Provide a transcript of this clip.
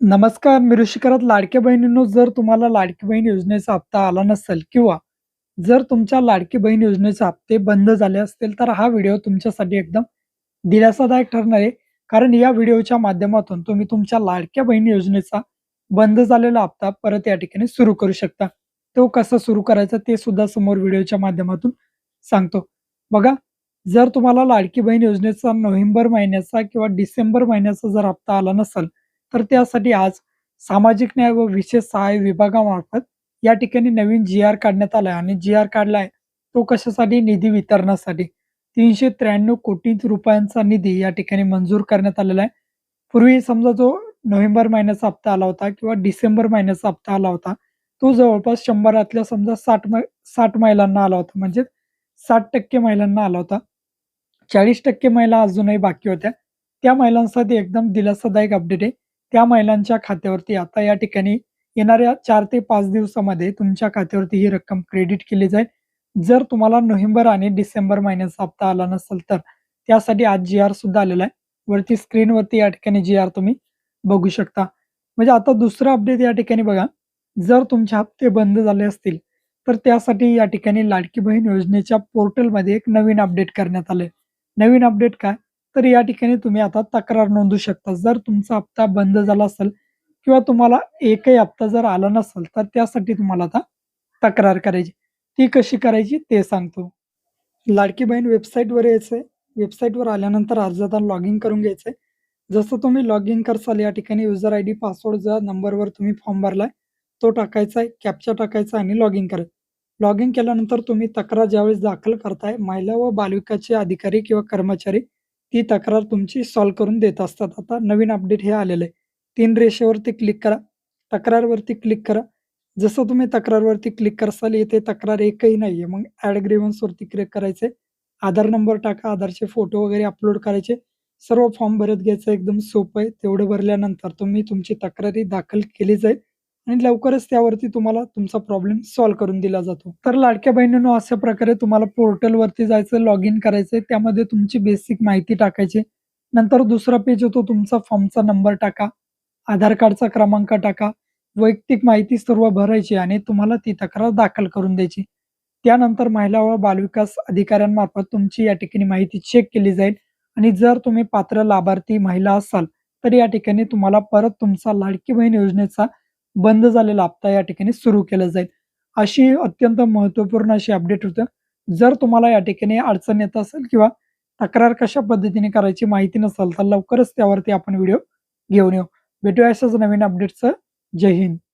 नमस्कार. मी ऋषिकरत. लाडक्या बहिणींनो, जर तुम्हाला लाडकी बहीण योजनेचा हप्ता आला नसेल किंवा जर तुमच्या लाडकी बहीण योजनेचे हप्ते बंद झाले असतील, तर हा व्हिडिओ तुमच्यासाठी एकदम दिलासादायक ठरणार आहे. कारण या व्हिडिओच्या माध्यमातून तुम्ही तुमच्या लाडक्या बहीण योजनेचा बंद झालेला हप्ता परत या ठिकाणी सुरू करू शकता. तो कसा सुरू करायचा ते सुद्धा समोर व्हिडिओच्या माध्यमातून सांगतो. बघा, जर तुम्हाला लाडकी बहीण योजनेचा नोव्हेंबर महिन्याचा किंवा डिसेंबर महिन्याचा जर हप्ता आला नसेल, तर त्यासाठी आज सामाजिक न्याय व विशेष सहाय्य विभागामार्फत या ठिकाणी नवीन जी-आर काढण्यात आलाय आणि जी-आर काढलाय तो कशासाठी? निधी वितरणासाठी. 393 कोटी रुपयांचा निधी या ठिकाणी मंजूर करण्यात आलेला आहे. पूर्वी समजा जो नोव्हेंबर महिन्याचा हप्ता आला होता किंवा डिसेंबर महिन्याचा हप्ता आला होता, तो जवळपास 100तल्या समजा 60 महिलांना आला होता. म्हणजे 60% महिलांना आला होता. 40% महिला अजूनही बाकी होत्या. त्या महिलांसाठी एकदम दिलासादायक अपडेट आहे. त्या महिलांच्या खात्यावरती आता या ठिकाणी येणाऱ्या 4 ते 5 दिवसामध्ये तुमच्या खात्यावरती ही रक्कम क्रेडिट केली जाईल. जर तुम्हाला नोव्हेंबर आणि डिसेंबर महिन्याचा हप्ता आला नसेल तर त्यासाठी आज जी-आर सुद्धा आलेला आहे. वरती स्क्रीनवरती या ठिकाणी जी-आर तुम्ही बघू शकता. म्हणजे आता दुसरं अपडेट या ठिकाणी बघा, जर तुमचे हप्ते बंद झाले असतील, तर त्यासाठी या ठिकाणी लाडकी बहीण योजनेच्या पोर्टलमध्ये एक नवीन अपडेट करण्यात आलंय. नवीन अपडेट काय? तर या ठिकाणी तुम्ही आता तक्रार नोंदवू शकता. जर तुमचा हप्ता बंद झाला असेल किंवा तुम्हाला एकही हप्ता जर आला नसेल, तर त्यासाठी तुम्हाला आता तक्रार करायची. ती कशी करायची ते सांगतो. लाडकी बहीण वेबसाईटवर यायचंय. वेबसाईटवर आल्यानंतर अर्जदार लॉग इन करून घ्यायचंय. जसं तुम्ही लॉग इन करसाल या ठिकाणी युजर आयडी, पासवर्ड ज्या नंबरवर तुम्ही फॉर्म भरलाय तो टाकायचा आहे, कॅप्चा टाकायचा आणि लॉग इन करायचं. लॉग इन केल्यानंतर तुम्ही तक्रार ज्यावेळेस दाखल करताय, महिला व बालविकासचे अधिकारी किंवा कर्मचारी ती तक्रार तुमची सॉल्व्ह करून देत असतात. आता नवीन अपडेट हे आलेलं आहे. 3 रेषेवरती क्लिक करा. तक्रारवरती क्लिक करा. जसं तुम्ही तक्रारवरती क्लिक करसाल इथे तक्रार एकही नाहीये. मग ॲड ग्रीव्हन्सवरती क्लिक करायचंय. आधार नंबर टाका, आधारचे फोटो वगैरे अपलोड करायचे. सर्व फॉर्म भरत घ्यायचं. एकदम सोपं आहे. तेवढं भरल्यानंतर तुम्ही तुमची तक्रारी दाखल केली जाईल आणि लवकरच त्यावरती तुम्हाला तुमचा प्रॉब्लेम सॉल्व्ह करून दिला जातो. तर लाडक्या बहिणींनो, अशा प्रकारे तुम्हाला पोर्टलवरती जायचं, लॉग इन करायचंय. त्यामध्ये तुमची बेसिक माहिती टाकायची. नंतर दुसरा पेज येतो, तुमचा फॉर्मचा नंबर टाका, आधार कार्डचा क्रमांक टाका, वैयक्तिक माहिती सर्व भरायची आणि तुम्हाला ती तक्रार दाखल करून द्यायची. त्यानंतर महिला व बालविकास अधिकाऱ्यांमार्फत तुमची या ठिकाणी माहिती चेक केली जाईल आणि जर तुम्ही पात्र लाभार्थी महिला असाल, तर या ठिकाणी तुम्हाला परत तुमचा लाडकी बहीण योजनेचा बंद झालेला हप्ता या ठिकाणी सुरू केला जाईल. अशी अत्यंत महत्त्वपूर्ण अशी अपडेट होतं. जर तुम्हाला या ठिकाणी अडचण येत असेल किंवा तक्रार कशा पद्धतीने करायची माहिती नसेल, तर लवकरच त्यावरती आपण व्हिडिओ घेऊन येऊ. भेटूया अशाच नवीन अपडेटसह. जय हिंद.